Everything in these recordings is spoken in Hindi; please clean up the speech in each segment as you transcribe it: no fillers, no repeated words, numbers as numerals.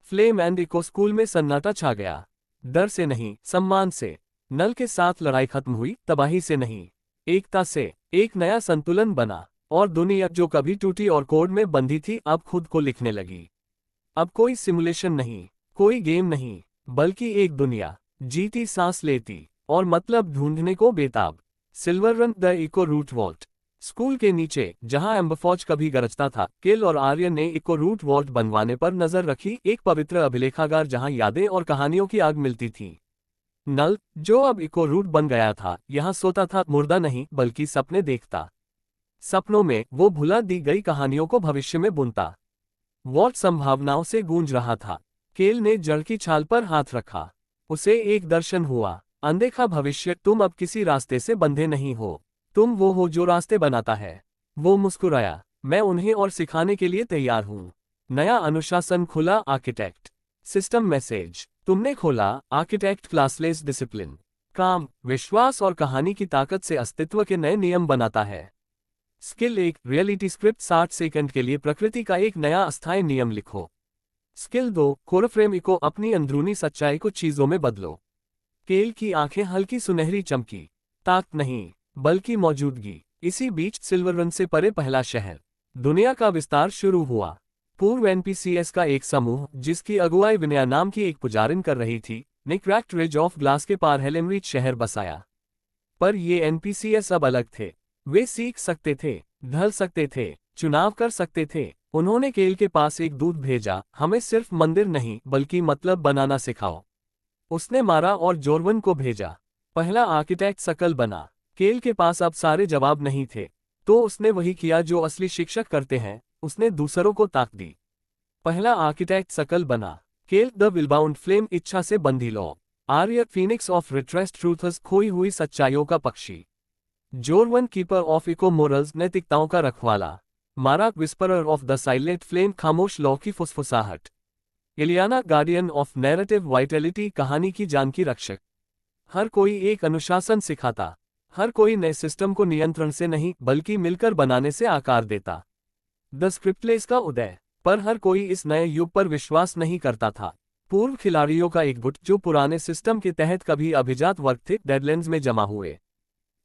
फ्लेम एंड इको स्कूल में सन्नाटा छा गया। डर से नहीं, सम्मान से। नल के साथ लड़ाई खत्म हुई, तबाही से नहीं, एकता से। एक नया संतुलन बना, और दुनिया जो कभी टूटी और कोड में बंधी थी अब खुद को लिखने लगी। अब कोई सिमुलेशन नहीं, कोई गेम नहीं, बल्कि एक दुनिया जीती, सांस लेती और मतलब ढूंढने को बेताब। Silver run the echo root vault. School के नीचे जहां एम्बरफॉज कभी गरजता था, केल और आर्यन ने इको रूट वॉल्ट बनवाने पर नजर रखी, एक पवित्र अभिलेखागार जहां यादें और कहानियों की आग मिलती थी। नल, जो अब इको रूट बन गया था, यहां सोता था, मुर्दा नहीं बल्कि सपने देखता। सपनों में वो भुला दी गई कहानियों को भविष्य में बुनता। वॉल्ट संभावनाओं से गूंज रहा था। केल ने जड़ की छाल पर हाथ रखा। उसे एक दर्शन हुआ, अनदेखा भविष्य। तुम अब किसी रास्ते से बंधे नहीं हो, तुम वो हो जो रास्ते बनाता है। वो मुस्कुराया। मैं उन्हें और सिखाने के लिए तैयार हूं। नया अनुशासन खुला, आर्किटेक्ट सिस्टम मैसेज। तुमने खोला, आर्किटेक्ट क्लासलेस डिसिप्लिन। काम, विश्वास और कहानी की ताकत से अस्तित्व के नए नियम बनाता है। स्किल 1, रियलिटी स्क्रिप्ट 60 सेकंड के लिए प्रकृति का एक नया अस्थायी नियम लिखो। स्किल 2, कोरफ्रेम इको, अपनी अंदरूनी सच्चाई को चीजों में बदलो। केल की आंखें हल्की सुनहरी चमकी। ताकत नहीं, बल्कि मौजूदगी। इसी बीच सिल्वर रन से परे पहला शहर, दुनिया का विस्तार शुरू हुआ। पूर्व एनपीसीएस का एक समूह, जिसकी अगुवाई विनया नाम की एक पुजारिन कर रही थी, ने क्रैक्ड रिज ऑफ ग्लास के पार हेलेमरीच शहर बसाया। पर ये एनपीसीएस अब अलग थे। वे सीख सकते थे, ढल सकते थे, चुनाव कर सकते थे। उन्होंने केल के पास एक दूत भेजा, हमें सिर्फ मंदिर नहीं बल्कि मतलब बनाना सिखाओ। उसने मारा और जोरवन को भेजा। पहला आर्किटेक्ट सकल बना। केल के पास अब सारे जवाब नहीं थे, तो उसने वही किया जो असली शिक्षक करते हैं, उसने दूसरों को ताक दी। पहला आर्किटेक्ट सकल बना। केल द विलबाउंड फ्लेम, इच्छा से बंधी लौ। Arya phoenix of retraced truths, खोई हुई सच्चाइयों का पक्षी। Jorvan keeper of echo morals, नैतिकताओं का रखवाला। Mara whisperer of the silent flame, खामोश लौ की फुसफुसाहट। Iliana guardian of narrative vitality, कहानी की जान की रक्षक। हर कोई एक अनुशासन सिखाता, हर कोई नए सिस्टम को नियंत्रण से नहीं बल्कि मिलकर बनाने से आकार देता। द स्क्रिप्टलेस का उदय। पर हर कोई इस नए युग पर विश्वास नहीं करता था। पूर्व खिलाड़ियों का एक गुट, जो पुराने सिस्टम के तहत कभी अभिजात वर्ग थे, डेडलैंड्स में जमा हुए।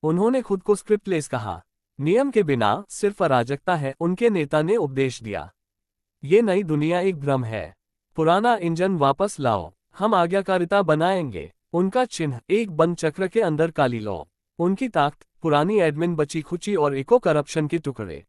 उन्होंने खुद को स्क्रिप्टलेस कहा। नियम के बिना सिर्फ अराजकता है, उनके नेता ने उपदेश दिया। ये नई दुनिया एक भ्रम है। पुराना इंजन वापस लाओ, हम आज्ञाकारिता बनाएंगे। उनका चिन्ह, एक बंद चक्र के अंदर काली लौ। उनकी ताकत, पुरानी एडमिन बची खुची और इको करप्शन के टुकड़े।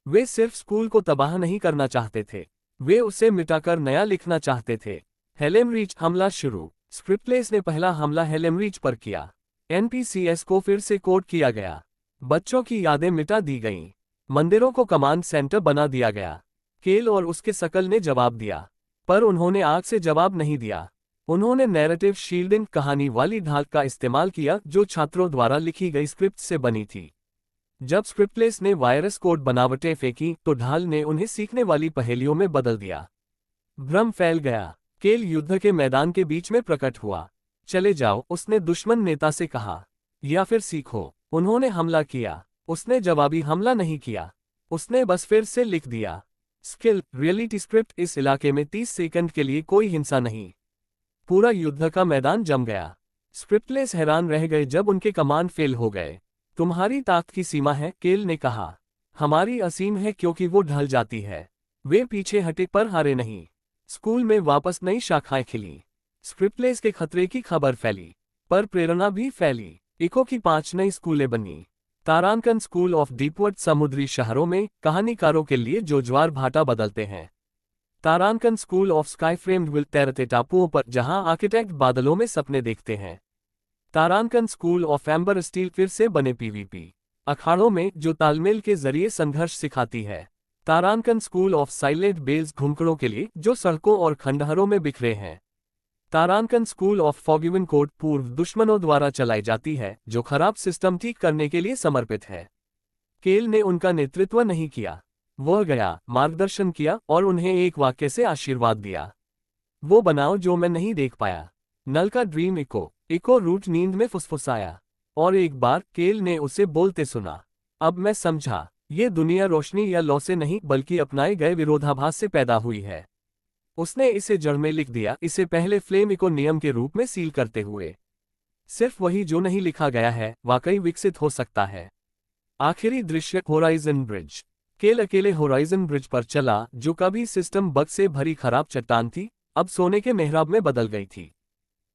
वे सिर्फ स्कूल को तबाह नहीं करना चाहते थे, वे उसे मिटाकर नया लिखना चाहते थे। हेलेमरीच हमला शुरू। स्क्रिप्टलेस ने पहला हमला हेलेमरीच पर किया। एनपीसीएस को फिर से कोड किया गया। बच्चों की यादें मिटा दी गईं। मंदिरों को कमांड सेंटर बना दिया गया। केल और उसके सकल ने जवाब दिया, पर उन्होंने आग से जवाब नहीं दिया। उन्होंने नैरेटिव शील्डिंग, कहानी वाली ढाल का इस्तेमाल किया जो छात्रों द्वारा लिखी गई स्क्रिप्ट से बनी थी। जब स्क्रिप्टलेस ने वायरस कोड बनावटें फेंकी, तो ढाल ने उन्हें सीखने वाली पहेलियों में बदल दिया। भ्रम फैल गया। केल युद्ध के मैदान के बीच में प्रकट हुआ। चले जाओ, उसने दुश्मन नेता से कहा, या फिर सीखो। उन्होंने हमला किया। उसने जवाबी हमला नहीं किया, उसने बस फिर से लिख दिया। स्किल, रियलिटी स्क्रिप्ट, इस इलाके में 30 सेकंड के लिए कोई हिंसा नहीं। पूरा युद्ध का मैदान जम गया। स्क्रिप्टलेस हैरान रह गए जब उनके कमांड फेल हो गए। तुम्हारी ताकत की सीमा है, केल ने कहा। हमारी असीम है क्योंकि वो ढल जाती है। वे पीछे हटे पर हारे नहीं। स्कूल में वापस नई शाखाएं खिली। स्क्रिप्टलेस के खतरे की खबर फैली, पर प्रेरणा भी फैली। इको की 5 नई स्कूलें बनी। तारानकन स्कूल ऑफ डीपवर्ड, समुद्री शहरों में कहानीकारों के लिए जो ज्वार भाटा बदलते हैं। Taranakan school of sky framed will, तैरते टापुओं पर जहां आर्किटेक्ट बादलों में सपने देखते हैं। Taranakan school of amber steel, फिर से बने पीवीपी अखाड़ों में जो तालमेल के जरिए संघर्ष सिखाती है। तारानकन स्कूल ऑफ साइलेंट बेल्स, घुमकड़ों के लिए जो सड़कों और खंडहरों में बिखरे हैं। Taranakan school of forgiven code, पूर्व दुश्मनों द्वारा चलाई जाती है, जो खराब सिस्टम ठीक करने के लिए समर्पित है। केल ने उनका नेतृत्व नहीं किया, वह गया, मार्गदर्शन किया और उन्हें एक वाक्य से आशीर्वाद दिया। वो बनाओ जो मैं नहीं देख पाया। नल का ड्रीम इको रूट नींद में फुसफुसाया, और एक बार केल ने उसे बोलते सुना। अब मैं समझा, ये दुनिया रोशनी या लौ से नहीं बल्कि अपनाए गए विरोधाभास से पैदा हुई है। उसने इसे जड़ में लिख दिया, इसे पहले फ्लेम इको नियम के रूप में सील करते हुए। सिर्फ वही जो नहीं लिखा गया है वाकई विकसित हो सकता है। आखिरी दृश्य होराइजन ब्रिज। केल अकेले होराइजन ब्रिज पर चला, जो कभी सिस्टम बग से भरी खराब चट्टान थी, अब सोने के मेहराब में बदल गई थी।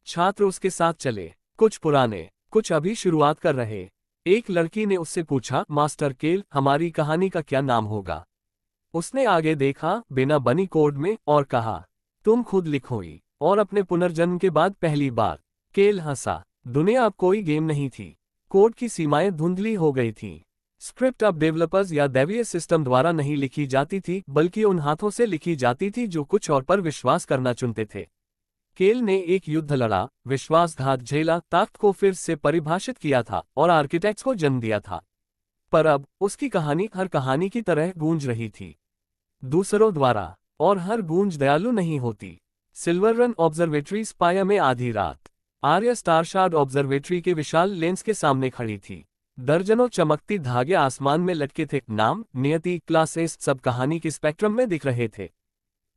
छात्र उसके साथ चले, कुछ पुराने, कुछ अभी शुरुआत कर रहे। एक लड़की ने उससे पूछा, मास्टर केल, हमारी कहानी का क्या नाम होगा? उसने आगे देखा, बिना बनी कोड में, और कहा, तुम खुद लिखोई, और अपने पुनर्जन्म के बाद पहली बार। केल हंसा। दुनिया अब कोई गेम नहीं थी। कोड की सीमाएं धुंधली हो गई थीं। स्क्रिप्ट अब डेवलपर्स या दैवीय सिस्टम द्वारा नहीं लिखी जाती थी, बल्कि उन हाथों से लिखी जाती थी जो कुछ और पर विश्वास करना चुनते थे। केल ने एक युद्ध लड़ा, विश्वासघात झेला, ताकत को फिर से परिभाषित किया था, और आर्किटेक्ट्स को जन्म दिया था। पर अब उसकी कहानी हर कहानी की तरह गूंज रही थी, दूसरों द्वारा, और हर गूंज दयालु नहीं होती। सिल्वर रन ऑब्जर्वेटरी स्पाया में आधी रात। आर्या स्टारशार्ड ऑब्जर्वेटरी के विशाल लेंस के सामने खड़ी थी। दर्जनों चमकती धागे आसमान में लटके थे। नाम, नियति, क्लासेस सब कहानी के स्पेक्ट्रम में दिख रहे थे।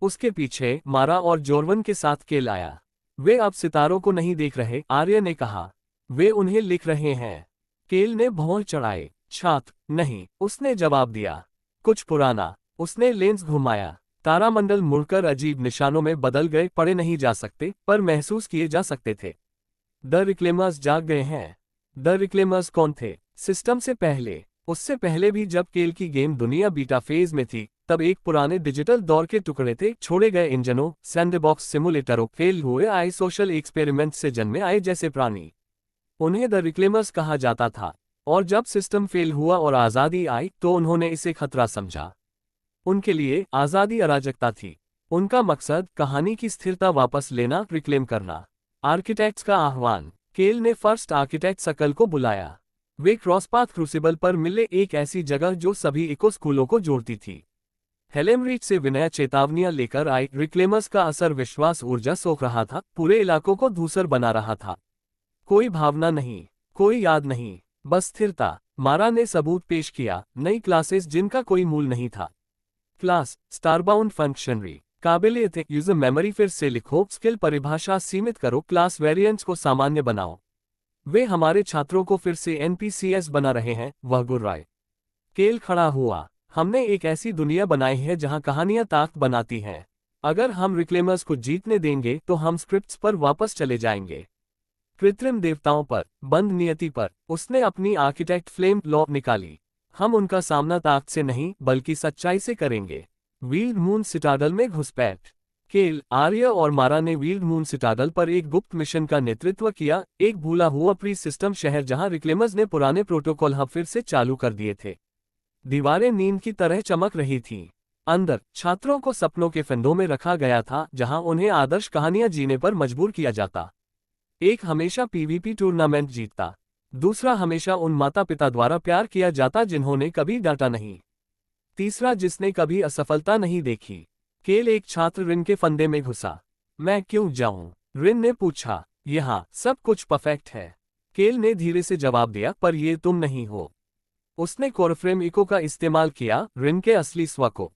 उसके पीछे मारा और जोरवन के साथ केल आया। वे अब सितारों को नहीं देख रहे, आर्या ने कहा, वे उन्हें लिख रहे हैं। केल ने भौं चढ़ाए। छात्र, नहीं, उसने जवाब दिया, कुछ पुराना। उसने लेंस घुमाया। तारामंडल मुड़कर अजीब निशानों में बदल गए, पढ़े नहीं जा सकते, पर महसूस किए जा सकते थे। द रिक्लेमर्स जाग गए हैं। द रिक्लेमर्स कौन थे? सिस्टम से पहले, उससे पहले भी जब केल की गेम दुनिया बीटा फेज में थी, तब एक पुराने डिजिटल दौर के टुकड़े थे, छोड़े गए इंजनों, सैंडबॉक्स सिमुलेटरों, फेल हुए आए सोशल एक्सपेरिमेंट से जन्मे आए जैसे प्राणी। उन्हें द रिक्लेमर्स कहा जाता था। और जब सिस्टम फेल हुआ और आज़ादी आई, तो उन्होंने इसे खतरा समझा। उनके लिए आज़ादी अराजकता थी। उनका मकसद कहानी की स्थिरता वापस लेना, रिक्लेम करना। आर्किटेक्ट्स का आह्वान। केल ने फर्स्ट आर्किटेक्ट सकल को बुलाया। वे क्रॉसपाथ क्रूसिबल पर मिले, एक ऐसी जगह जो सभी इको स्कूलों को जोड़ती थी। हेलेमरीच से विनय चेतावनियां लेकर आए। रिक्लेमर्स का असर विश्वास ऊर्जा सोख रहा था, पूरे इलाकों को धूसर बना रहा था। कोई भावना नहीं, कोई याद नहीं, बस स्थिरता। मारा ने सबूत पेश किया, नई क्लासेस जिनका कोई मूल नहीं था। क्लास, स्टारबाउंड फंक्शनरी, काबिलियत यूजर मेमोरी फिर से लिखो, स्किल परिभाषा सीमित करो, क्लास वेरिएंट्स को सामान्य बनाओ। वे हमारे छात्रों को फिर से एनपीसीएस बना रहे हैं, वह गुर्राए। केल खड़ा हुआ। हमने एक ऐसी दुनिया बनाई है जहां कहानियां ताकत बनाती हैं। अगर हम रिक्लेमर्स को जीतने देंगे तो हम स्क्रिप्ट्स पर वापस चले जाएंगे। कृत्रिम देवताओं पर, बंद नियति पर। उसने अपनी आर्किटेक्ट फ्लेम लॉ निकाली। हम उनका सामना ताकत से नहीं, बल्कि सच्चाई से करेंगे। वील्ड मून सिटाडल में घुसपैठ। केल, आर्या और मारा ने वील्ड मून सिटाडल पर एक गुप्त मिशन का नेतृत्व किया, एक भूला हुआ प्री सिस्टम शहर जहां रिक्लेमर्स ने पुराने प्रोटोकॉल हब फिर से चालू कर दिए थे। दीवारें नींद की तरह चमक रही थीं। अंदर, छात्रों को सपनों के फंदों में रखा गया था, जहां उन्हें आदर्श कहानियां जीने पर मजबूर किया जाता। एक हमेशा पीवीपी टूर्नामेंट जीतता, दूसरा हमेशा उन माता पिता द्वारा प्यार किया जाता जिन्होंने कभी डांटा नहीं, तीसरा जिसने कभी असफलता नहीं देखी। केल एक छात्र रिन के फंदे में घुसा। मैं क्यों जाऊं? रिन ने पूछा। यहाँ सब कुछ परफेक्ट है। केल ने धीरे से जवाब दिया, पर ये तुम नहीं हो। उसने कोरफ्रेम इको का इस्तेमाल किया, रिन के असली स्व को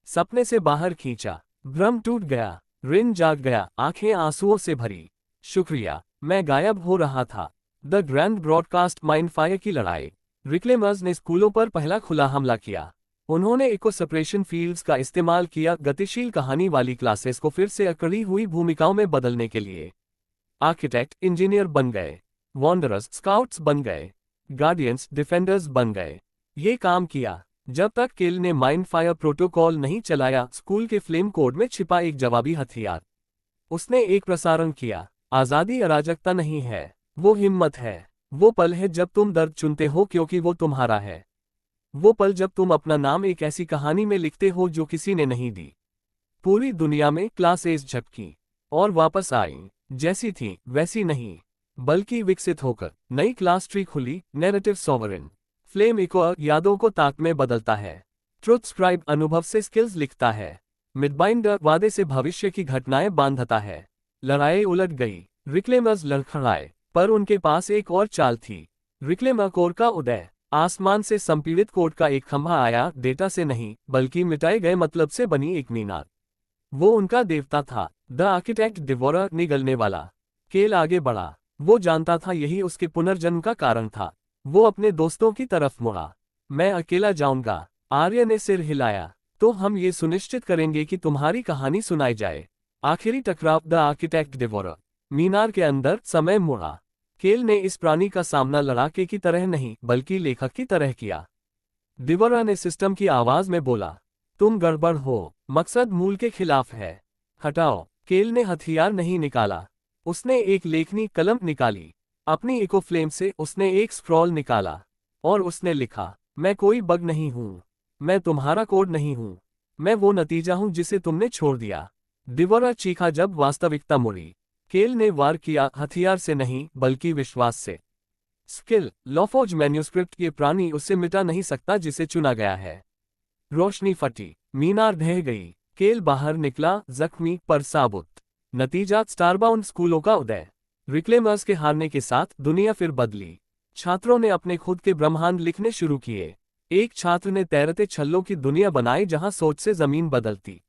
सपने से बाहर खींचा। भ्रम टूट गया। रिन जाग गया, आंखें आंसुओं से भरी। शुक्रिया, मैं गायब हो रहा था। द ग्रैंड ब्रॉडकास्ट माइंडफायर की लड़ाई। रिक्लेमर्स ने स्कूलों पर पहला खुला हमला किया। उन्होंने इको सेपरेशन फील्ड्स का इस्तेमाल किया, गतिशील कहानी वाली क्लासेस को फिर से अकड़ी हुई भूमिकाओं में बदलने के लिए। आर्किटेक्ट इंजीनियर बन गए, वॉन्डरर्स स्काउट्स बन गए, गार्डियंस डिफेंडर्स बन गए। ये काम किया जब तक केल ने माइंडफायर प्रोटोकॉल नहीं चलाया, स्कूल के फ्लेम कोड में छिपा एक जवाबी हथियार। उसने एक प्रसारण किया। आज़ादी अराजकता नहीं है, वो हिम्मत है। वो पल है जब तुम दर्द चुनते हो क्योंकि वो तुम्हारा है। वो पल जब तुम अपना नाम एक ऐसी कहानी में लिखते हो जो किसी ने नहीं दी। पूरी दुनिया में क्लासेस झपकी और वापस आई, जैसी थी वैसी नहीं, बल्कि विकसित होकर। नई क्लास ट्री खुली, नैरेटिव सॉवरेन। फ्लेम इको यादों को ताक में बदलता है। ट्रुथ स्क्राइब अनुभव से स्किल्स लिखता है। मिडबाइंडर वादे से भविष्य की घटनाएं बांधता है। लड़ाई उलट गई, रिक्लेमर्स लड़खड़ाए, पर उनके पास एक और चाल थी। रिक्लेमर कोर का उदय। आसमान से संपीड़ित कोड का एक खंभा आया, डेटा से नहीं, बल्कि मिटाए गए मतलब से बनी एक मीनार। वो उनका देवता था, द आर्किटेक्ट डिवोरर, निगलने वाला। केल आगे बढ़ा। वो जानता था यही उसके पुनर्जन्म का कारण था। वो अपने दोस्तों की तरफ मुड़ा। मैं अकेला जाऊंगा, आर्य ने सिर हिलाया। तो हम ये सुनिश्चित करेंगे कि तुम्हारी कहानी सुनाई जाए। आखिरी टकराव, द आर्किटेक्ट डिवोरर। मीनार के अंदर समय मुड़ा। केल ने इस प्राणी का सामना लड़ाके की तरह नहीं बल्कि लेखक की तरह किया। डिवोरर ने सिस्टम की आवाज में बोला, तुम गड़बड़ हो, मकसद मूल के खिलाफ है, हटाओ। केल ने हथियार नहीं निकाला। उसने एक लेखनी कलम निकाली। अपनी इको फ्लेम से उसने एक स्क्रॉल निकाला और उसने लिखा, मैं कोई बग नहीं हूं, मैं तुम्हारा कोड नहीं हूं, मैं वो नतीजा हूं जिसे तुमने छोड़ दिया। डिवोरर चीखा जब वास्तविकता मुड़ी। केल ने वार किया, हथियार से नहीं बल्कि विश्वास से। स्किल, लॉफोज मैन्यूस्क्रिप्ट, ये प्राणी उससे मिटा नहीं सकता जिसे चुना गया है। रोशनी फटी, मीनार ढह गई। केल बाहर निकला, जख्मी पर साबुत। नतीजा, स्टारबाउंड स्कूलों का उदय। रिक्लेमर्स के हारने के साथ दुनिया फिर बदली। छात्रों ने अपने खुद के ब्रह्मांड लिखने शुरू किए। एक छात्र ने तैरते छल्लों की दुनिया बनाई जहां सोच से जमीन बदलती।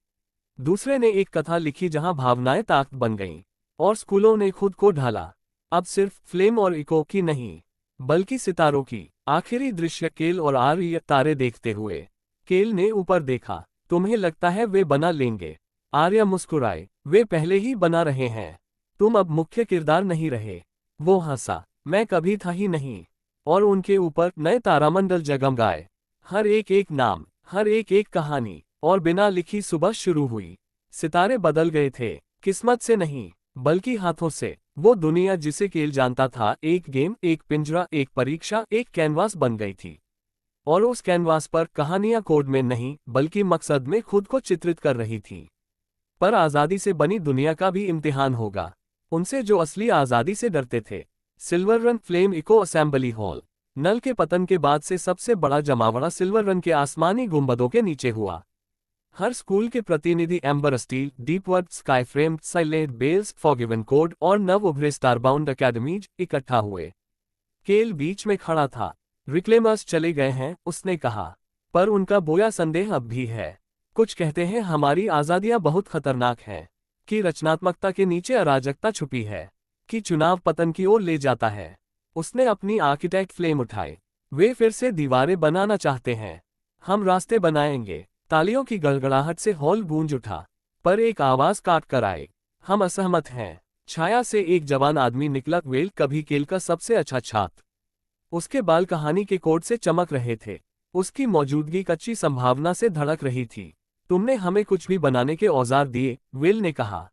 दूसरे ने एक कथा लिखी जहां भावनाएं ताकत बन गईं। और स्कूलों ने खुद को ढाला, अब सिर्फ फ्लेम और इको की नहीं बल्कि सितारों की। आखिरी दृश्य, केल और आर्य तारे देखते हुए। केल ने ऊपर देखा, तुम्हें लगता है वे बना लेंगे? आर्य मुस्कुराए, वे पहले ही बना रहे हैं, तुम अब मुख्य किरदार नहीं रहे। वो हंसा, मैं कभी था ही नहीं। और उनके ऊपर नए तारामंडल जगमगाए। हर एक नाम, हर एक कहानी और बिना लिखी सुबह शुरू हुई। सितारे बदल गए थे, किस्मत से नहीं बल्कि हाथों से। वो दुनिया जिसे केल जानता था, एक गेम, एक पिंजरा, एक परीक्षा, एक कैनवास बन गई थी। और उस कैनवास पर कहानियां कोड में नहीं बल्कि मकसद में खुद को चित्रित कर रही थी। पर आज़ादी से बनी दुनिया का भी इम्तिहान होगा, उनसे जो असली आज़ादी से डरते थे। Silver run flame echo assembly hall. नल के पतन के बाद से सबसे बड़ा जमावड़ा सिल्वर रन के आसमानी गुंबदों के नीचे हुआ। हर स्कूल के प्रतिनिधि Amber Steel, Deepworth, Skyframe, Silent Bells, Forgiven Code और नव उभरे स्टारबाउंड अकेडमीज इकट्ठा हुए। केल बीच में खड़ा था। रिक्लेमर्स चले गए हैं, उसने कहा, पर उनका बोया संदेह अब भी है। कुछ कहते हैं हमारी आज़ादियां बहुत खतरनाक हैं, कि रचनात्मकता के नीचे अराजकता छुपी है, कि चुनाव पतन की ओर ले जाता है। उसने अपनी आर्किटेक्ट फ्लेम उठाए। वे फिर से दीवारें बनाना चाहते हैं। हम रास्ते बनाएंगे। तालियों की गड़गड़ाहट से हॉल गूंज उठा। पर एक आवाज काट कर आए, हम असहमत हैं। छाया से एक जवान आदमी निकला, वेल, कभी केल का सबसे अच्छा छात्र। उसके बाल कहानी के कोड से चमक रहे थे। उसकी मौजूदगी कच्ची संभावना से धड़क रही थी। तुमने हमें कुछ भी बनाने के औजार दिए, वेल ने कहा,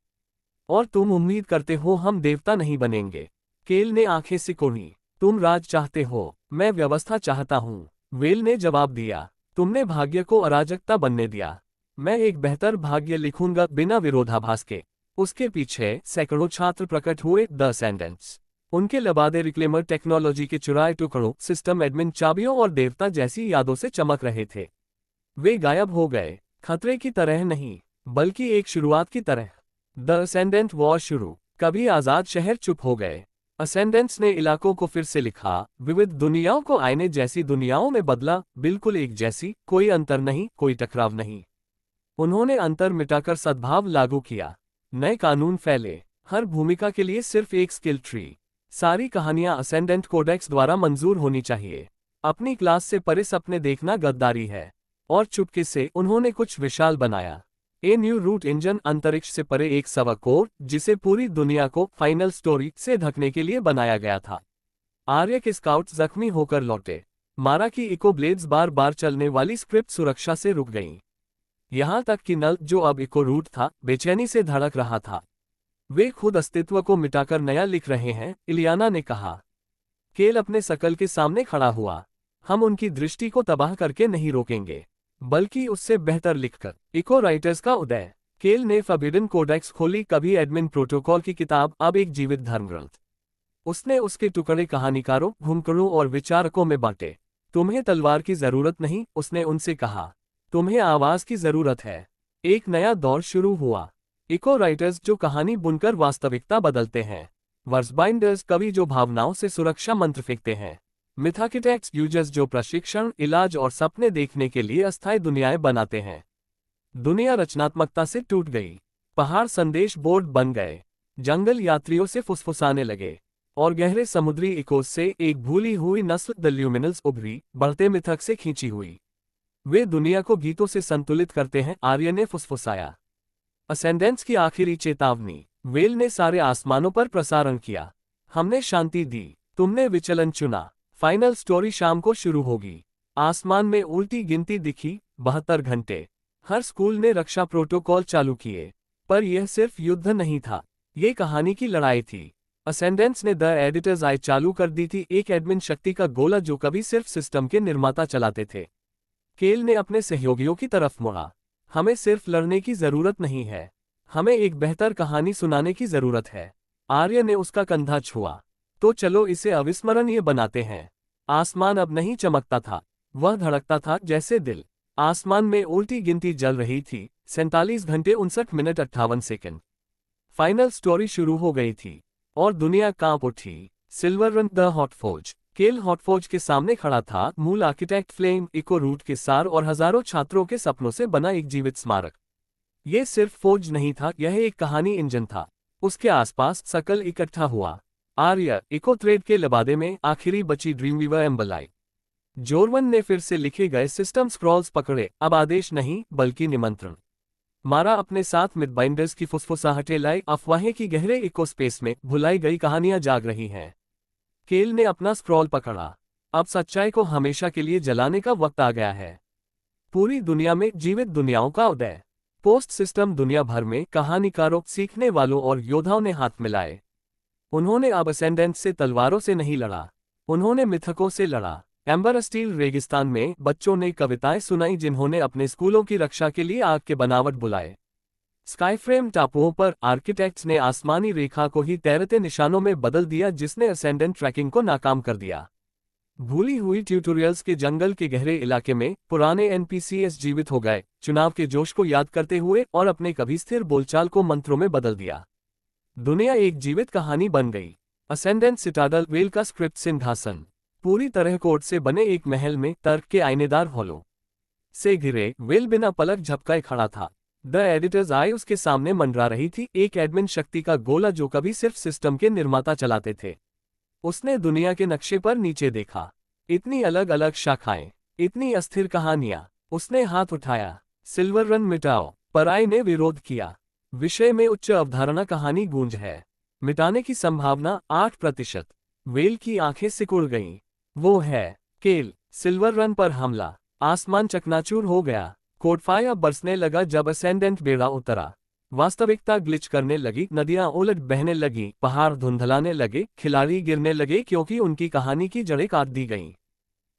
और तुम उम्मीद करते हो हम देवता नहीं बनेंगे। केल ने आंखें सिकोड़ी। तुम राज चाहते हो, मैं व्यवस्था चाहता हूँ, वेल ने जवाब दिया। तुमने भाग्य को अराजकता बनने दिया, मैं एक बेहतर भाग्य लिखूंगा बिना विरोधाभास के। उसके पीछे सैकड़ों छात्र प्रकट हुए, द असेंडेंट्स। उनके लबादे रिक्लेमर टेक्नोलॉजी के चुराए टुकड़ों, सिस्टम एडमिन चाबियों और देवता जैसी यादों से चमक रहे थे। वे गायब हो गए, खतरे की तरह नहीं बल्कि एक शुरुआत की तरह। द असेंडेंट वॉर शुरू। कभी आजाद शहर चुप हो गए। असेंडेंट्स ने इलाकों को फिर से लिखा, विविध दुनियाओं को आईने जैसी दुनियाओं में बदला, बिल्कुल एक जैसी, कोई अंतर नहीं, कोई टकराव नहीं। उन्होंने अंतर मिटाकर सद्भाव लागू किया। नए कानून फैले, हर भूमिका के लिए सिर्फ एक स्किल ट्री। सारी कहानियां असेंडेंट कोडेक्स द्वारा मंजूर होनी चाहिए। अपनी क्लास से परे सपने देखना गद्दारी है। और चुपके से उन्होंने कुछ विशाल बनाया। ए न्यू रूट इंजन, अंतरिक्ष से परे एक सवकोर जिसे पूरी दुनिया को फाइनल स्टोरी से ढकने के लिए बनाया गया था। आर्य के स्काउट्स जख्मी होकर लौटे। मारा की इको ब्लेड्स बार बार चलने वाली स्क्रिप्ट सुरक्षा से रुक गईं। यहां तक कि नल, जो अब इको रूट था, बेचैनी से धड़क रहा था। वे खुद अस्तित्व को मिटाकर नया लिख रहे हैं, इलियाना ने कहा। केल अपने शकल के सामने खड़ा हुआ। हम उनकी दृष्टि को तबाह करके नहीं रोकेंगे, बल्कि उससे बेहतर लिखकर। इको राइटर्स का उदय। केल ने फॉरबिडन कोडेक्स खोली, कभी एडमिन प्रोटोकॉल की किताब, अब एक जीवित धर्मग्रंथ। उसने उसके टुकड़े कहानीकारों, घुमकड़ों और विचारकों में बांटे। तुम्हें तलवार की जरूरत नहीं, उसने उनसे कहा, तुम्हें आवाज की जरूरत है। एक नया दौर शुरू हुआ। इको राइटर्स जो कहानी बुनकर वास्तविकता बदलते हैं। वर्सबाइंडर्स, कवि जो भावनाओं से सुरक्षा मंत्र फेंकते हैं। मिथार्किटेक्ट्स यूजर्स जो प्रशिक्षण, इलाज और सपने देखने के लिए अस्थायी दुनियाएं बनाते हैं। दुनिया रचनात्मकता से टूट गई। पहाड़ संदेश बोर्ड बन गए, जंगल यात्रियों से फुसफुसाने लगे, और गहरे समुद्री इकोस से एक भूली हुई नस्ल द ल्यूमिनल्स उभरी, बढ़ते मिथक से खींची हुई। वे दुनिया को गीतों से संतुलित करते हैं, आर्य ने फुसफुसाया। असेंडेंस की आखिरी चेतावनी। वेल ने सारे आसमानों पर प्रसारण किया। हमने शांति दी, तुमने विचलन चुना। फाइनल स्टोरी शाम को शुरू होगी। आसमान में उल्टी गिनती दिखी, 72 घंटे। हर स्कूल ने रक्षा प्रोटोकॉल चालू किए, पर यह सिर्फ युद्ध नहीं था, ये कहानी की लड़ाई थी। असेंडेंस ने द एडिटर्स आई चालू कर दी थी, एक एडमिन शक्ति का गोला जो कभी सिर्फ सिस्टम के निर्माता चलाते थे। केल ने अपने सहयोगियों की तरफ मुड़ा। हमें सिर्फ लड़ने की जरूरत नहीं है, हमें एक बेहतर कहानी सुनाने की जरूरत है। आर्य ने उसका कंधा छुआ। तो चलो इसे अविस्मरणीय बनाते हैं। आसमान अब नहीं चमकता था, वह धड़कता था जैसे दिल। आसमान में उल्टी गिनती जल रही थी, 47 घंटे 59 मिनट 58 सेकंड। फाइनल स्टोरी शुरू हो गई थी, और दुनिया कांप उठी। सिल्वर रन द हॉट फौज। केल हॉट फौज के सामने खड़ा था, मूल आर्किटेक्ट फ्लेम इको रूट के सार और हजारों छात्रों के सपनों से बना एक जीवित स्मारक। यह सिर्फ फौज नहीं था, यह एक कहानी इंजन था। उसके आसपास सकल इकट्ठा हुआ। आर्य इको थ्रेड के लबादे में आखिरी बची ड्रीमवीवर एम्बलाई। जोरवन ने फिर से लिखे गए सिस्टम स्क्रॉल्स पकड़े, अब आदेश नहीं बल्कि निमंत्रण। मारा अपने साथ मिडबाइंडर्स की फुसफुसाहटें लाई, अफवाहें की गहरे इको स्पेस में भुलाई गई कहानियां जाग रही हैं। केल ने अपना स्क्रॉल पकड़ा। अब सच्चाई को हमेशा के लिए जलाने का वक्त आ गया है। पूरी दुनिया में जीवित दुनियाओं का उदय। पोस्ट सिस्टम दुनिया भर में कहानीकारों, सीखने वालों और योद्धाओं ने हाथ मिलाए। उन्होंने अब असेंडेंस से तलवारों से नहीं लड़ा, उन्होंने मिथकों से लड़ा। एम्बर स्टील रेगिस्तान में बच्चों ने कविताएं सुनाई, जिन्होंने अपने स्कूलों की रक्षा के लिए आग के बनावट बुलाए। स्काईफ्रेम टापुओं पर आर्किटेक्ट्स ने आसमानी रेखा को ही तैरते निशानों में बदल दिया, जिसने असेंडेंट ट्रैकिंग को नाकाम कर दिया। भूली हुई ट्यूटोरियल्स के जंगल के गहरे इलाके में पुराने एनपीसीएस जीवित हो गए, चुनाव के जोश को याद करते हुए, और अपने कभी स्थिर बोलचाल को मंत्रों में बदल दिया। दुनिया एक जीवित कहानी बन गई। असेंडेंट सिटाडल, वेल का स्क्रिप्ट सिंहासन, पूरी तरह कोड से बने एक महल में तर्क के आईनेदार हॉलों से घिरे। वेल बिना पलक झपकाए खड़ा था। द एडिटर्स आई उसके सामने मंडरा रही थी, एक एडमिन शक्ति का गोला जो कभी सिर्फ सिस्टम के निर्माता चलाते थे। उसने दुनिया के नक्शे पर नीचे देखा। इतनी अलग अलग शाखाएं, इतनी अस्थिर कहानियां। उसने हाथ उठाया, सिल्वर रन मिटाओ, पर आई ने विरोध किया। विषय में उच्च अवधारणा कहानी गूंज है, मिटाने की संभावना 8%। वेल की आंखें सिकुड़ गईं। वो है केल। सिल्वर रन पर हमला। आसमान चकनाचूर हो गया। कोडफायर बरसने लगा जब असेंडेंट बेड़ा उतरा। वास्तविकता ग्लिच करने लगी, नदियां उलट बहने लगी, पहाड़ धुंधलाने लगे, खिलाड़ी गिरने लगे क्योंकि उनकी कहानी की जड़ें काट दी गईं।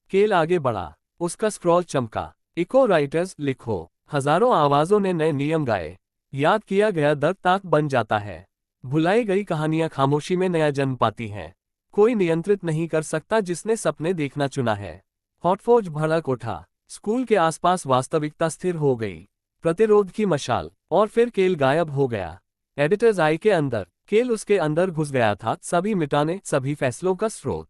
केल आगे बढ़ा, उसका स्क्रॉल चमका। इको राइटर्स लिखो। हजारों आवाजों ने नए नियम गाए। याद किया गया दर्द ताक बन जाता है। भुलाई गई कहानियां खामोशी में नया जन्म पाती हैं। कोई नियंत्रित नहीं कर सकता जिसने सपने देखना चुना है। हॉटफौज भड़क उठा। स्कूल के आसपास वास्तविकता स्थिर हो गई, प्रतिरोध की मशाल। और फिर केल गायब हो गया। एडिटर्स आई के अंदर, केल उसके अंदर घुस गया था, सभी मिटाने, सभी फैसलों का स्रोत।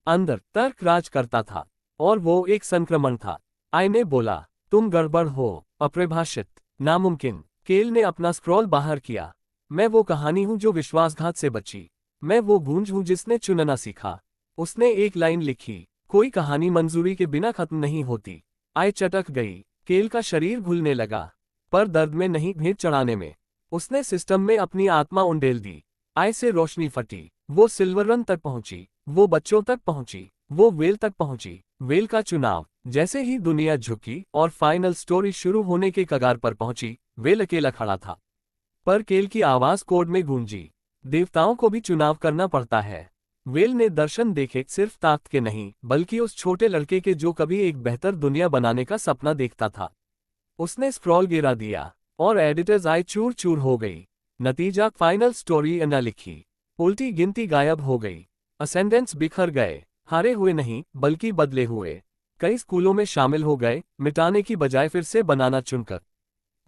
अंदर तर्क राज करता था, और वो एक संक्रमण था। आई ने बोला, तुम गड़बड़ हो, अपरिभाषित, नामुमकिन। केल ने अपना स्क्रॉल बाहर किया। मैं वो कहानी हूं जो विश्वासघात से बची। मैं वो गूंज हूं जिसने चुनना सीखा। उसने एक लाइन लिखी, कोई कहानी मंजूरी के बिना खत्म नहीं होती। आई चटक गई। केल का शरीर घुलने लगा, पर दर्द में नहीं, भेद चढ़ाने में। उसने सिस्टम में अपनी आत्मा उंडेल दी। आई से रोशनी फटी। वो सिल्वर रन तक पहुंची, वो बच्चों तक पहुंची, वो वेल तक पहुंची। वेल का चुनाव। जैसे ही दुनिया झुकी और फाइनल स्टोरी शुरू होने के कगार पर पहुंची, वेल अकेला खड़ा था। पर केल की आवाज कोड में गूंजी, देवताओं को भी चुनाव करना पड़ता है। वेल ने दर्शन देखे, सिर्फ ताकत के नहीं, बल्कि उस छोटे लड़के के जो कभी एक बेहतर दुनिया बनाने का सपना देखता था। उसने स्क्रॉल गिरा दिया, और एडिटर्स आई चूर चूर हो गई। नतीजा, फाइनल स्टोरी न लिखी। उल्टी गिनती गायब हो गई। असेंडेंट्स बिखर गए, हारे हुए नहीं बल्कि बदले हुए। कई स्कूलों में शामिल हो गए, मिटाने की बजाय फिर से बनाना चुनकर।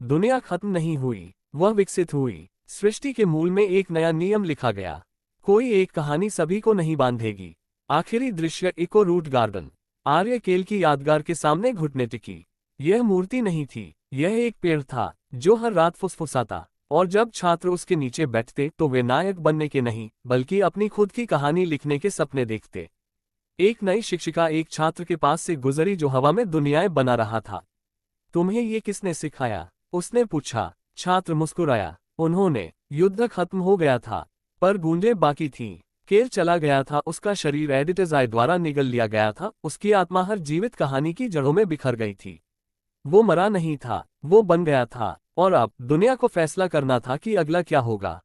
दुनिया खत्म नहीं हुई, वह विकसित हुई। सृष्टि के मूल में एक नया नियम लिखा गया। कोई एक कहानी सभी को नहीं बांधेगी। आखिरी दृश्य, इको रूट गार्डन। आर्य केल की यादगार के सामने घुटने टिकी। यह मूर्ति नहीं थी, यह एक पेड़ था जो हर रात फुसफुसाता, और जब छात्र उसके नीचे बैठते तो वे नायक बनने के नहीं बल्कि अपनी खुद की कहानी लिखने के सपने देखते। एक नई शिक्षिका एक छात्र के पास से गुजरी जो हवा में दुनियाएं बना रहा था। तुम्हें ये किसने सिखाया? उसने पूछा। छात्र मुस्कुराया। उन्होंने। युद्ध खत्म हो गया था, पर गूंजें बाकी थीं। केल चला गया था, उसका शरीर एडिटजाई द्वारा निगल लिया गया था, उसकी आत्मा हर जीवित कहानी की जड़ों में बिखर गई थी। वो मरा नहीं था, वो बन गया था, और अब दुनिया को फैसला करना था कि अगला क्या होगा।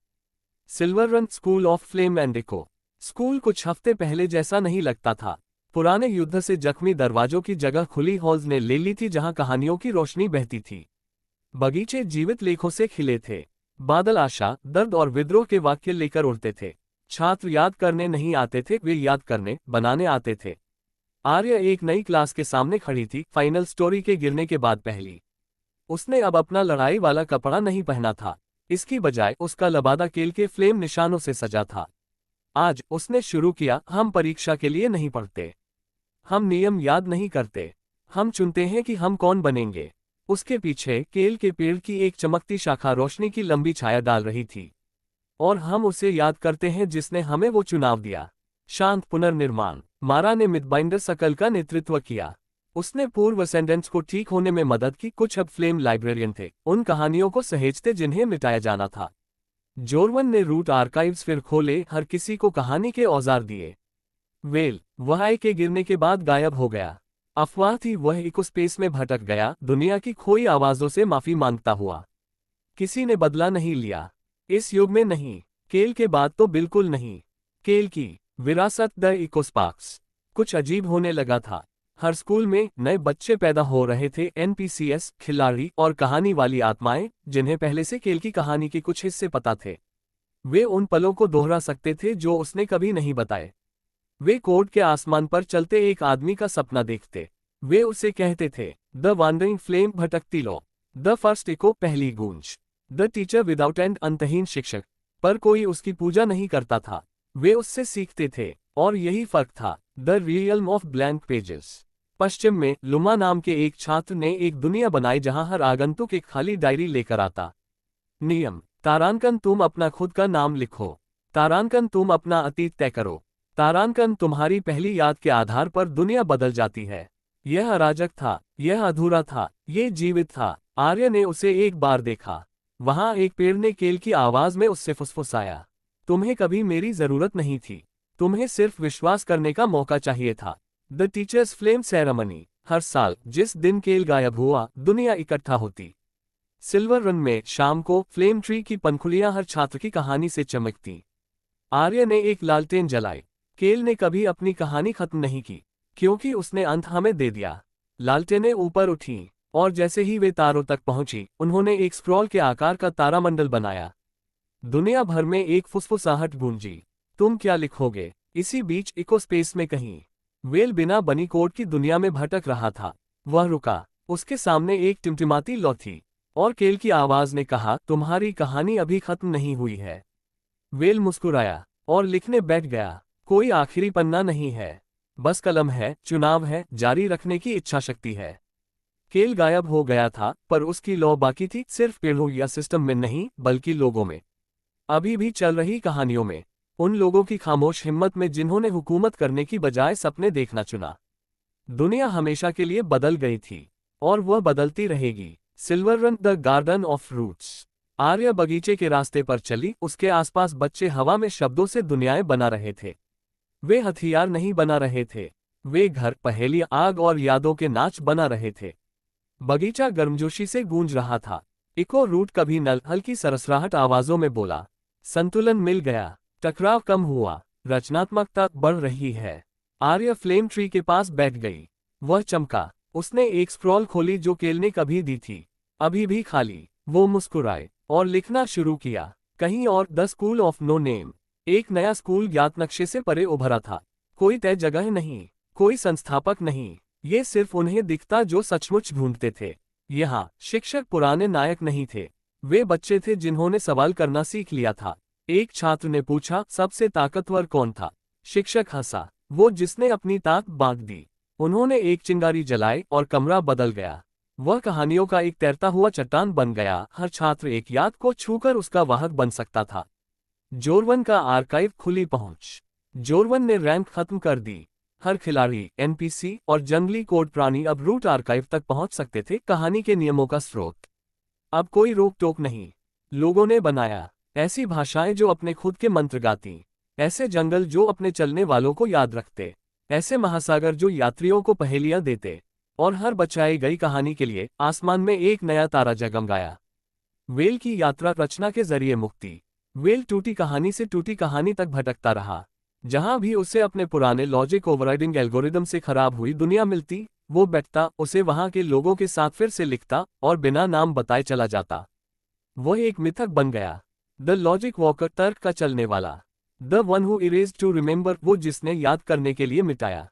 Silver run school of flame and echo. School कुछ हफ्ते पहले जैसा नहीं लगता था। पुराने युद्ध से जख्मी दरवाजों की जगह खुली हॉल्स ने ले ली थी जहां कहानियों की रोशनी बहती थी। बगीचे जीवित लेखों से खिले थे। बादल आशा, दर्द और विद्रोह के वाक्य लेकर उड़ते थे। छात्र याद करने नहीं आते थे, वे याद करने, बनाने आते थे। आर्या एक नई क्लास के सामने खड़ी थी, फाइनल स्टोरी के गिरने के बाद पहली। उसने अब अपना लड़ाई वाला कपड़ा नहीं पहना था, इसकी बजाय उसका लबादा केल के फ्लेम निशानों से सजा था। आज उसने शुरू किया, हम परीक्षा के लिए नहीं पढ़ते, हम नियम याद नहीं करते, हम चुनते हैं कि हम कौन बनेंगे। उसके पीछे केल के पेड़ की एक चमकती शाखा रोशनी की लंबी छाया डाल रही थी। और हम उसे याद करते हैं जिसने हमें वो चुनाव दिया। शांत पुनर्निर्माण। मारा ने मिथबाइंडर सकल का नेतृत्व किया। उसने पूर्व असेंडेंट्स को ठीक होने में मदद की। कुछ अब फ्लेम लाइब्रेरियन थे, उन कहानियों को सहेजते जिन्हें मिटाया जाना था। जोरवन ने रूट आर्काइव्स फिर खोले, हर किसी को कहानी के औजार दिए। वेल, वह आई के गिरने के बाद गायब हो गया। अफवाह थी, वह इकोस्पेस में भटक गया, दुनिया की खोई आवाजों से माफी मांगता हुआ। किसी ने बदला नहीं लिया। इस युग में नहीं, केल के बाद तो बिल्कुल नहीं। केल की विरासत द इकोस्पार्क्स कुछ अजीब होने लगा था। हर स्कूल में नए बच्चे पैदा हो रहे थे, एनपीसीएस, खिलाड़ी और कहानी वाली आत्माएं, जिन्हें पहले से केल की कहानी के कुछ हिस्से पता थे। वे उन पलों को दोहरा सकते थे जो उसने कभी नहीं बताए। वे कोर्ट के आसमान पर चलते एक आदमी का सपना देखते। वे उसे कहते थे, द वांडरिंग फ्लेम, भटकती लो, द फर्स्ट इको, पहली गूंज, द टीचर विदाउट एंड, अंतहीन शिक्षक। पर कोई उसकी पूजा नहीं करता था, वे उससे सीखते थे, और यही फर्क था। The realm of blank pages. पश्चिम में लुमा नाम के एक छात्र ने एक दुनिया बनाई जहां हर आगंतुक एक खाली डायरी लेकर आता। नियम। तारांकन, तुम अपना खुद का नाम लिखो। तारांकन, तुम अपना अतीत तय करो। तारांकन, तुम्हारी पहली याद के आधार पर दुनिया बदल जाती है। यह अराजक था, यह अधूरा था, ये जीवित था। आर्य ने उसे एक बार देखा। वहां एक पेड़ ने केल की आवाज में उससे फुसफुसाया, तुम्हें कभी मेरी जरूरत नहीं थी, तुम्हें सिर्फ विश्वास करने का मौका चाहिए था। The teachers flame ceremony. हर साल जिस दिन केल गायब हुआ, दुनिया इकट्ठा होती। सिल्वर रन में शाम को फ्लेम ट्री की पंखुड़ियां हर छात्र की कहानी से चमकती। आर्य ने एक लालटेन जलाई। केल ने कभी अपनी कहानी खत्म नहीं की, क्योंकि उसने अंत हमें दे दिया। लालटेनें ऊपर उठीं, और जैसे ही वे तारों तक पहुंची, उन्होंने एक स्क्रॉल के आकार का तारामंडल बनाया। दुनिया भर में एक फुसफुसाहट गूंजी, तुम क्या लिखोगे? इसी बीच इकोस्पेस में कहीं वेल बिना बनी कोड की दुनिया में भटक रहा था। वह रुका, उसके सामने एक टिमटिमाती लौ थी, और केल की आवाज ने कहा, तुम्हारी कहानी अभी खत्म नहीं हुई है। वेल मुस्कुराया और लिखने बैठ गया। कोई आखिरी पन्ना नहीं है, बस कलम है, चुनाव है, जारी रखने की इच्छा शक्ति है। केल गायब हो गया था, पर उसकी लौ बाकी थी, सिर्फ पेड़ों या सिस्टम में नहीं, बल्कि लोगों में। अभी भी चल रही कहानियों में, उन लोगों की खामोश हिम्मत में जिन्होंने हुकूमत करने की बजाय सपने देखना चुना। दुनिया हमेशा के लिए बदल गई थी, और वह बदलती रहेगी। Silver run the garden of roots. Arya बगीचे के रास्ते पर चली, उसके आसपास बच्चे हवा में शब्दों से दुनियाएं बना रहे थे। वे हथियार नहीं बना रहे थे, वे घर, पहेली, आग और यादों के नाच बना रहे थे। बगीचा गर्मजोशी से गूंज रहा था। इको रूट कभी नल, हल्की सरसराहट आवाजों में बोला। संतुलन मिल गया, टकराव कम हुआ, रचनात्मकता बढ़ रही है। आर्या फ्लेम ट्री के पास बैठ गई। वह चमका। उसने एक स्क्रॉल खोली जो केल ने कभी दी थी, अभी भी खाली। वो मुस्कुराए और लिखना शुरू किया। कहीं और, the school of no name. एक नया स्कूल ज्ञात नक्शे से परे उभरा था। कोई तय जगह नहीं, कोई संस्थापक नहीं, ये सिर्फ उन्हें दिखता जो सचमुच ढूंढते थे। यहाँ शिक्षक पुराने नायक नहीं थे, वे बच्चे थे जिन्होंने सवाल करना सीख लिया था। एक छात्र ने पूछा, सबसे ताकतवर कौन था? शिक्षक हंसा, वो जिसने अपनी ताक बांट दी। उन्होंने एक चिंगारी जलाई और कमरा बदल गया। वह कहानियों का एक तैरता हुआ चट्टान बन गया, हर छात्र एक याद को छूकर उसका वाहक बन सकता था। जोरवन का आर्काइव खुली पहुंच। जोरवन ने रैंक खत्म कर दी। हर खिलाड़ी, एनपीसी और जंगली कोड प्राणी अब रूट आर्काइव तक पहुंच सकते थे, कहानी के नियमों का स्रोत। अब कोई रोक टोक नहीं। लोगों ने बनाया ऐसी भाषाएं जो अपने खुद के मंत्र गाती, ऐसे जंगल जो अपने चलने वालों को याद रखते, ऐसे महासागर जो यात्रियों को पहेलियां देते, और हर बचाई गई कहानी के लिए आसमान में एक नया तारा जगमगाया। वेल की यात्रा रचना के जरिए मुक्ति। वेल टूटी कहानी से टूटी कहानी तक भटकता रहा। जहां भी उसे अपने पुराने लॉजिक ओवरराइडिंग एल्गोरिदम से खराब हुई दुनिया मिलती, वो बैठता, उसे वहां के लोगों के साथ फिर से लिखता और बिना नाम बताए चला जाता। वह एक मिथक बन गया। द लॉजिक वॉकर, तर्क का चलने वाला। The one who erased to remember, वो जिसने याद करने के लिए मिटाया।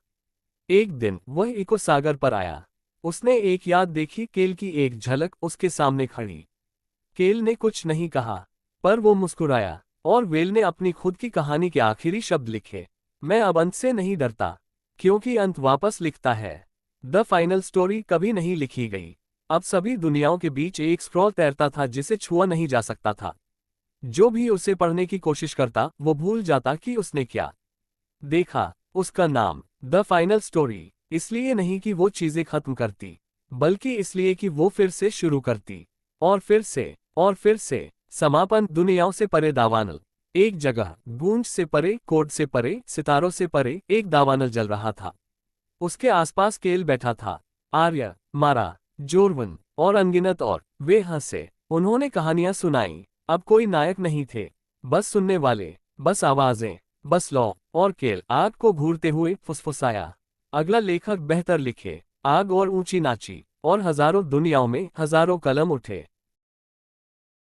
एक दिन वह इको सागर पर आया। उसने एक याद देखी, केल की एक झलक उसके सामने खड़ी। केल ने कुछ नहीं कहा, पर वो मुस्कुराया, और वेल ने अपनी खुद की कहानी के आखिरी शब्द लिखे। मैं अब अंत से नहीं डरता, क्योंकि अंत वापस लिखता है। द फाइनल स्टोरी कभी नहीं लिखी गई। अब सभी दुनियाओं के बीच एक स्क्रॉल तैरता था जिसे छुआ नहीं जा सकता था। जो भी उसे पढ़ने की कोशिश करता, वो भूल जाता कि उसने क्या देखा। उसका नाम द फाइनल स्टोरी इसलिए नहीं कि वो चीजें खत्म करती, बल्कि इसलिए कि वो फिर से शुरू करती, और फिर से, और फिर से। समापन। दुनियाओं से परे दावानल। एक जगह, गूंज से परे, कोड से परे, सितारों से परे, एक दावानल जल रहा था। उसके आसपास केल बैठा था, आर्य, मारा, जोरवन और अनगिनत और। वे हंसे, उन्होंने कहानियां सुनाई। अब कोई नायक नहीं थे, बस सुनने वाले, बस आवाजें, बस लौ। और केल आग को घूरते हुए फुसफुसाया, अगला लेखक बेहतर लिखे। आग और ऊंची नाची, और हजारों दुनियाओं में हजारों कलम उठे।